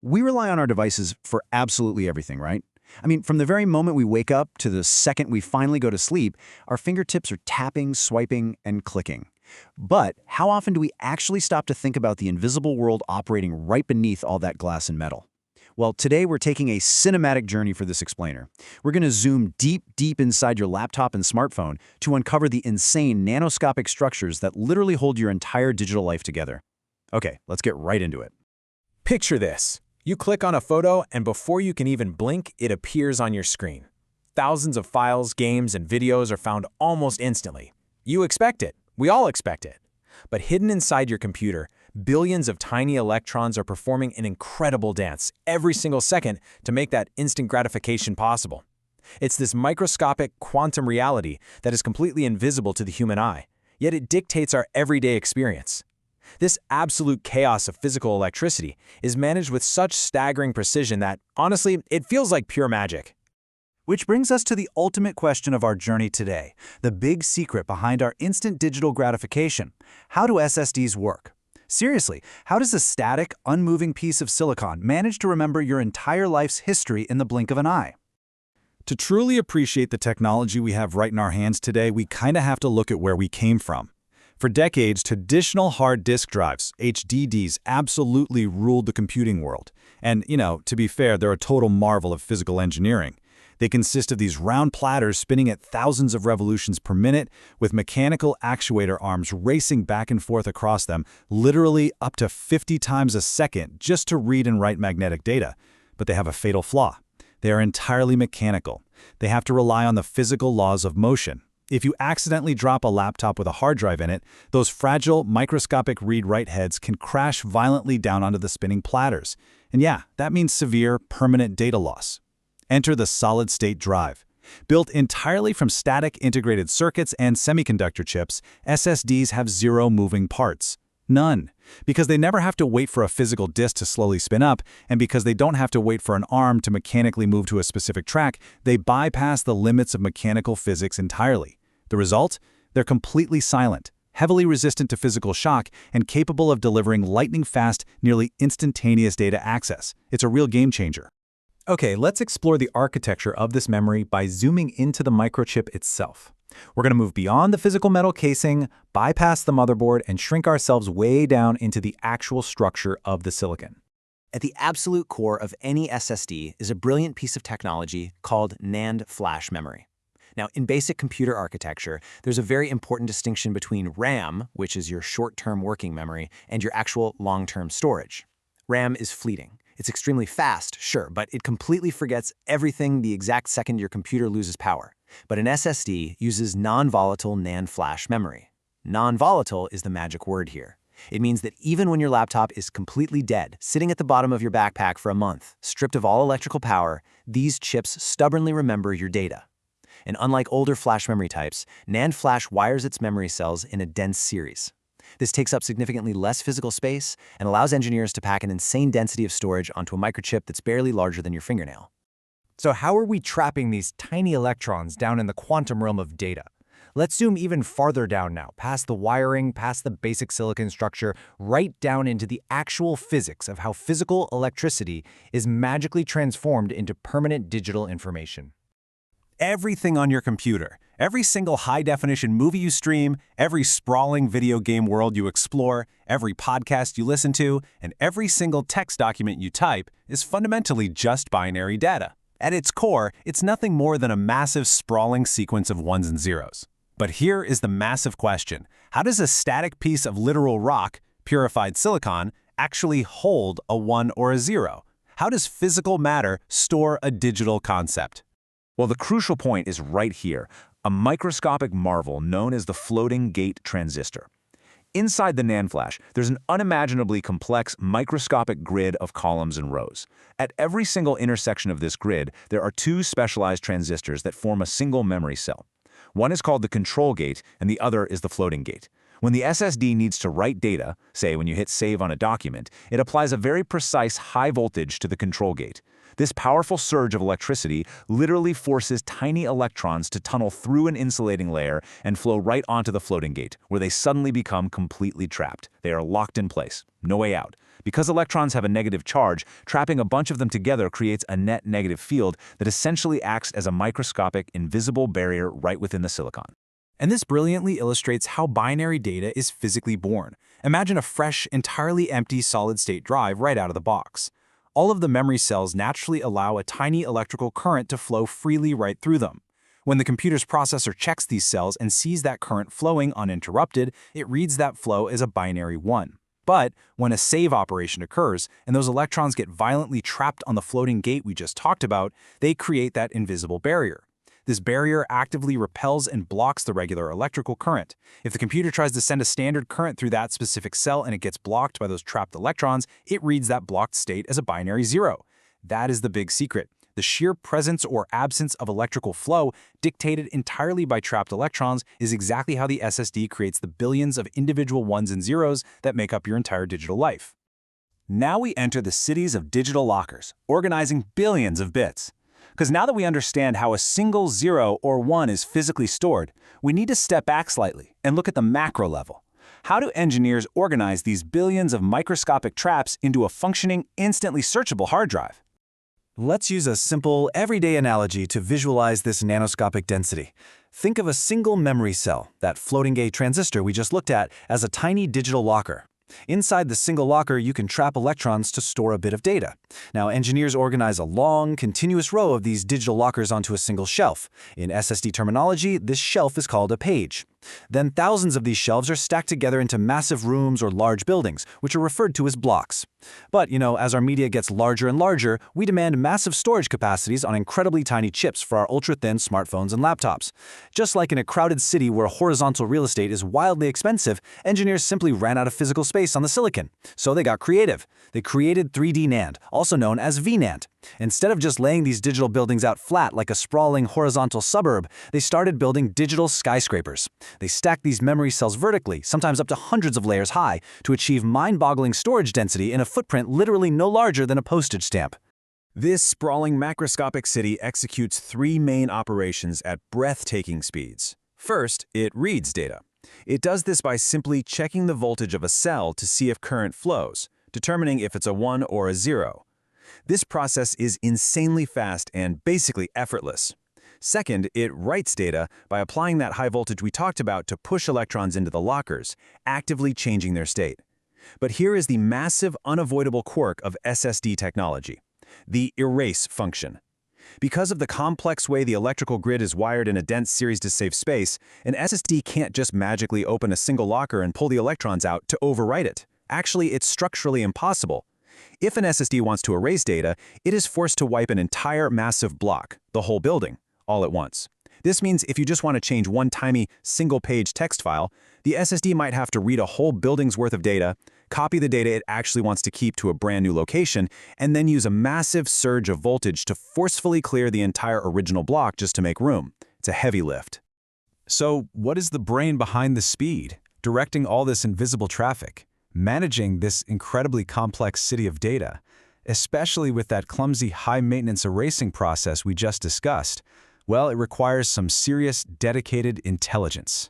We rely on our devices for absolutely everything, right? I mean, from the very moment we wake up to the second we finally go to sleep, our fingertips are tapping, swiping, and clicking. But how often do we actually stop to think about the invisible world operating right beneath all that glass and metal? Well, today we're taking a cinematic journey for this explainer. We're going to zoom deep, deep inside your laptop and smartphone to uncover the insane nanoscopic structures that literally hold your entire digital life together. Okay, let's get right into it. Picture this. You click on a photo, and before you can even blink, it appears on your screen. Thousands of files, games, and videos are found almost instantly. You expect it. We all expect it. But hidden inside your computer, billions of tiny electrons are performing an incredible dance every single second to make that instant gratification possible. It's this microscopic quantum reality that is completely invisible to the human eye, yet it dictates our everyday experience. This absolute chaos of physical electricity is managed with such staggering precision that, honestly, it feels like pure magic. Which brings us to the ultimate question of our journey today, the big secret behind our instant digital gratification. How do SSDs work? Seriously, how does a static, unmoving piece of silicon manage to remember your entire life's history in the blink of an eye? To truly appreciate the technology we have right in our hands today, we kind of have to look at where we came from. For decades, traditional hard disk drives, HDDs, absolutely ruled the computing world. And, to be fair, they're a total marvel of physical engineering. They consist of these round platters spinning at thousands of revolutions per minute, with mechanical actuator arms racing back and forth across them, literally up to 50 times a second just to read and write magnetic data. But they have a fatal flaw. They are entirely mechanical. They have to rely on the physical laws of motion. If you accidentally drop a laptop with a hard drive in it, those fragile, microscopic read-write heads can crash violently down onto the spinning platters. And yeah, that means severe, permanent data loss. Enter the solid-state drive. Built entirely from static integrated circuits and semiconductor chips, SSDs have zero moving parts. None. Because they never have to wait for a physical disk to slowly spin up, and because they don't have to wait for an arm to mechanically move to a specific track, they bypass the limits of mechanical physics entirely. The result? They're completely silent, heavily resistant to physical shock, and capable of delivering lightning-fast, nearly instantaneous data access. It's a real game-changer. Okay, let's explore the architecture of this memory by zooming into the microchip itself. We're going to move beyond the physical metal casing, bypass the motherboard, and shrink ourselves way down into the actual structure of the silicon. At the absolute core of any SSD is a brilliant piece of technology called NAND Flash memory. Now, in basic computer architecture, there's a very important distinction between RAM, which is your short-term working memory, and your actual long-term storage. RAM is fleeting. It's extremely fast, sure, but it completely forgets everything the exact second your computer loses power. But an SSD uses non-volatile NAND flash memory. Non-volatile is the magic word here. It means that even when your laptop is completely dead, sitting at the bottom of your backpack for a month, stripped of all electrical power, these chips stubbornly remember your data. And unlike older flash memory types, NAND flash wires its memory cells in a dense series. This takes up significantly less physical space and allows engineers to pack an insane density of storage onto a microchip that's barely larger than your fingernail. So how are we trapping these tiny electrons down in the quantum realm of data? Let's zoom even farther down now, past the wiring, past the basic silicon structure, right down into the actual physics of how physical electricity is magically transformed into permanent digital information. Everything on your computer, every single high-definition movie you stream, every sprawling video game world you explore, every podcast you listen to, and every single text document you type is fundamentally just binary data. At its core, it's nothing more than a massive sprawling sequence of ones and zeros. But here is the massive question. How does a static piece of literal rock, purified silicon, actually hold a 1 or a 0? How does physical matter store a digital concept? Well, the crucial point is right here, a microscopic marvel known as the floating gate transistor. Inside the NAND flash, there's an unimaginably complex microscopic grid of columns and rows. At every single intersection of this grid, there are two specialized transistors that form a single memory cell. One is called the control gate, and the other is the floating gate. When the SSD needs to write data, say when you hit save on a document, it applies a very precise high voltage to the control gate. This powerful surge of electricity literally forces tiny electrons to tunnel through an insulating layer and flow right onto the floating gate, where they suddenly become completely trapped. They are locked in place. No way out. Because electrons have a negative charge, trapping a bunch of them together creates a net negative field that essentially acts as a microscopic, invisible barrier right within the silicon. And this brilliantly illustrates how binary data is physically born. Imagine a fresh, entirely empty solid-state drive right out of the box. All of the memory cells naturally allow a tiny electrical current to flow freely right through them. When the computer's processor checks these cells and sees that current flowing uninterrupted, it reads that flow as a binary 1. But when a save operation occurs and those electrons get violently trapped on the floating gate we just talked about, they create that invisible barrier. This barrier actively repels and blocks the regular electrical current. If the computer tries to send a standard current through that specific cell and it gets blocked by those trapped electrons, it reads that blocked state as a binary 0. That is the big secret. The sheer presence or absence of electrical flow, dictated entirely by trapped electrons, is exactly how the SSD creates the billions of individual ones and zeros that make up your entire digital life. Now we enter the cities of digital lockers, organizing billions of bits. Because now that we understand how a single 0 or 1 is physically stored, we need to step back slightly and look at the macro level. How do engineers organize these billions of microscopic traps into a functioning, instantly searchable hard drive? Let's use a simple, everyday analogy to visualize this nanoscopic density. Think of a single memory cell, that floating gate transistor we just looked at, as a tiny digital locker. Inside the single locker, you can trap electrons to store a bit of data. Now, engineers organize a long, continuous row of these digital lockers onto a single shelf. In SSD terminology, this shelf is called a page. Then thousands of these shelves are stacked together into massive rooms or large buildings, which are referred to as blocks. But, as our media gets larger and larger, we demand massive storage capacities on incredibly tiny chips for our ultra-thin smartphones and laptops. Just like in a crowded city where horizontal real estate is wildly expensive, engineers simply ran out of physical space on the silicon. So they got creative. They created 3D NAND, also known as VNAND. Instead of just laying these digital buildings out flat like a sprawling horizontal suburb, they started building digital skyscrapers. They stacked these memory cells vertically, sometimes up to hundreds of layers high, to achieve mind-boggling storage density in a footprint literally no larger than a postage stamp. This sprawling macroscopic city executes 3 main operations at breathtaking speeds. First, it reads data. It does this by simply checking the voltage of a cell to see if current flows, determining if it's a 1 or a 0. This process is insanely fast and basically effortless. Second, it writes data by applying that high voltage we talked about to push electrons into the lockers, actively changing their state. But here is the massive, unavoidable quirk of SSD technology: the erase function. Because of the complex way the electrical grid is wired in a dense series to save space, an SSD can't just magically open a single locker and pull the electrons out to overwrite it. Actually, it's structurally impossible. If an SSD wants to erase data, it is forced to wipe an entire massive block, the whole building, all at once. This means if you just want to change one tiny, single-page text file, the SSD might have to read a whole building's worth of data, copy the data it actually wants to keep to a brand new location, and then use a massive surge of voltage to forcefully clear the entire original block just to make room. It's a heavy lift. So, what is the brain behind the speed, directing all this invisible traffic, managing this incredibly complex city of data, especially with that clumsy high-maintenance erasing process we just discussed? Well, it requires some serious, dedicated intelligence.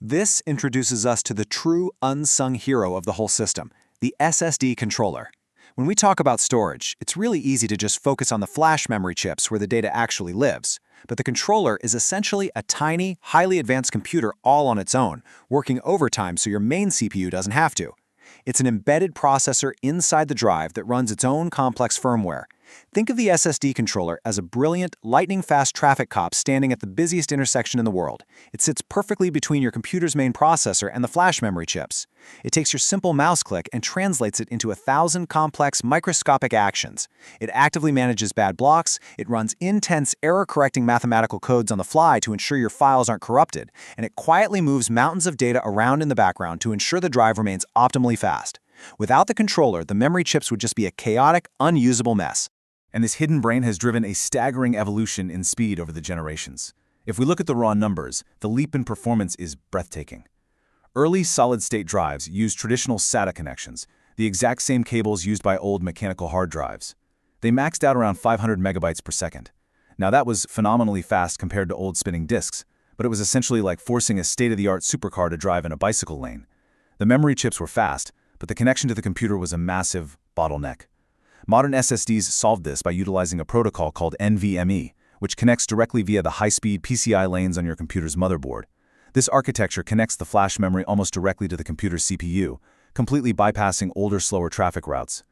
This introduces us to the true unsung hero of the whole system, the SSD controller. When we talk about storage, it's really easy to just focus on the flash memory chips where the data actually lives. But the controller is essentially a tiny, highly advanced computer all on its own, working overtime so your main CPU doesn't have to. It's an embedded processor inside the drive that runs its own complex firmware. Think of the SSD controller as a brilliant, lightning-fast traffic cop standing at the busiest intersection in the world. It sits perfectly between your computer's main processor and the flash memory chips. It takes your simple mouse click and translates it into 1,000 complex microscopic actions. It actively manages bad blocks, it runs intense error-correcting mathematical codes on the fly to ensure your files aren't corrupted, and it quietly moves mountains of data around in the background to ensure the drive remains optimally fast. Without the controller, the memory chips would just be a chaotic, unusable mess. And this hidden brain has driven a staggering evolution in speed over the generations. If we look at the raw numbers, the leap in performance is breathtaking. Early solid-state drives used traditional SATA connections, the exact same cables used by old mechanical hard drives. They maxed out around 500 megabytes per second. Now that was phenomenally fast compared to old spinning disks, but it was essentially like forcing a state-of-the-art supercar to drive in a bicycle lane. The memory chips were fast, but the connection to the computer was a massive bottleneck. Modern SSDs solved this by utilizing a protocol called NVMe, which connects directly via the high-speed PCI lanes on your computer's motherboard. This architecture connects the flash memory almost directly to the computer's CPU, completely bypassing older, slower traffic routes.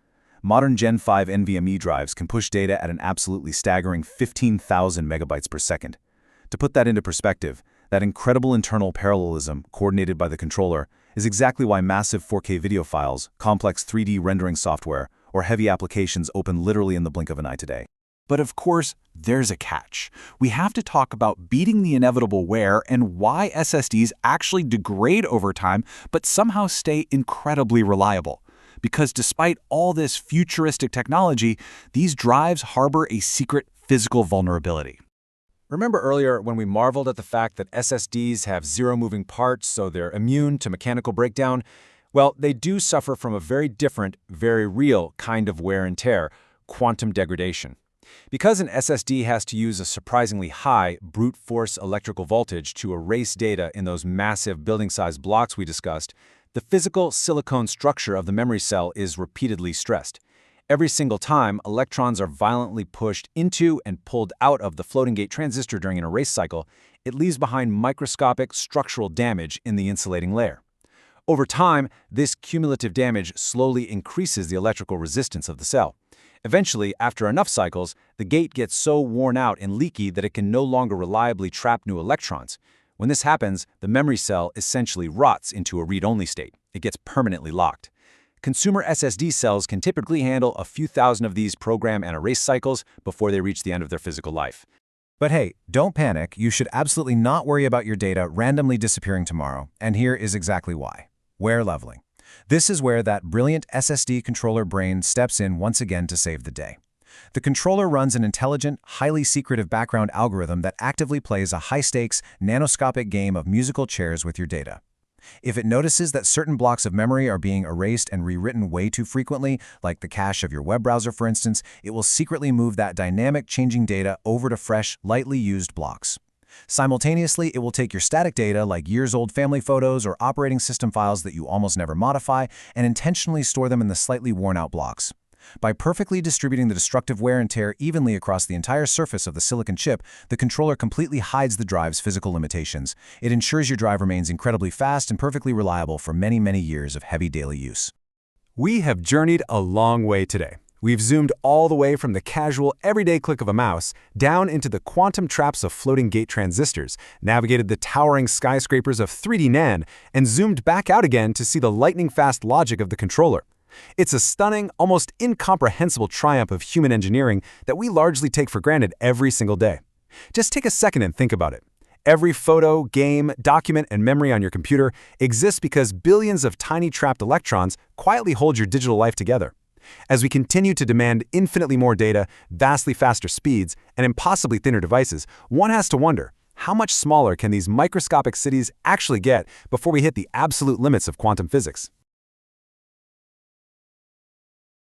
Modern Gen 5 NVMe drives can push data at an absolutely staggering 15,000 megabytes per second. To put that into perspective, that incredible internal parallelism, coordinated by the controller, is exactly why massive 4K video files, complex 3D rendering software, or heavy applications open literally in the blink of an eye today. But of course, there's a catch. We have to talk about beating the inevitable wear and why SSDs actually degrade over time but somehow stay incredibly reliable. Because despite all this futuristic technology, these drives harbor a secret physical vulnerability. Remember earlier when we marveled at the fact that SSDs have zero moving parts, so they're immune to mechanical breakdown? Well, they do suffer from a very different, very real kind of wear and tear: quantum degradation. Because an SSD has to use a surprisingly high brute force electrical voltage to erase data in those massive building-sized blocks we discussed, the physical silicone structure of the memory cell is repeatedly stressed. Every single time, electrons are violently pushed into and pulled out of the floating gate transistor during an erase cycle, it leaves behind microscopic structural damage in the insulating layer. Over time, this cumulative damage slowly increases the electrical resistance of the cell. Eventually, after enough cycles, the gate gets so worn out and leaky that it can no longer reliably trap new electrons. When this happens, the memory cell essentially rots into a read-only state. It gets permanently locked. Consumer SSD cells can typically handle a few thousand of these program and erase cycles before they reach the end of their physical life. But hey, don't panic. You should absolutely not worry about your data randomly disappearing tomorrow. And here is exactly why. Wear leveling. This is where that brilliant SSD controller brain steps in once again to save the day. The controller runs an intelligent, highly secretive background algorithm that actively plays a high-stakes, nanoscopic game of musical chairs with your data. If it notices that certain blocks of memory are being erased and rewritten way too frequently, like the cache of your web browser for instance, it will secretly move that dynamic changing data over to fresh, lightly used blocks. Simultaneously, it will take your static data like years-old family photos or operating system files that you almost never modify and intentionally store them in the slightly worn-out blocks. By perfectly distributing the destructive wear and tear evenly across the entire surface of the silicon chip, the controller completely hides the drive's physical limitations. It ensures your drive remains incredibly fast and perfectly reliable for many, many years of heavy daily use. We have journeyed a long way today. We've zoomed all the way from the casual, everyday click of a mouse down into the quantum traps of floating gate transistors, navigated the towering skyscrapers of 3D NAND, and zoomed back out again to see the lightning-fast logic of the controller. It's a stunning, almost incomprehensible triumph of human engineering that we largely take for granted every single day. Just take a second and think about it. Every photo, game, document, and memory on your computer exists because billions of tiny trapped electrons quietly hold your digital life together. As we continue to demand infinitely more data, vastly faster speeds, and impossibly thinner devices, one has to wonder, how much smaller can these microscopic cities actually get before we hit the absolute limits of quantum physics?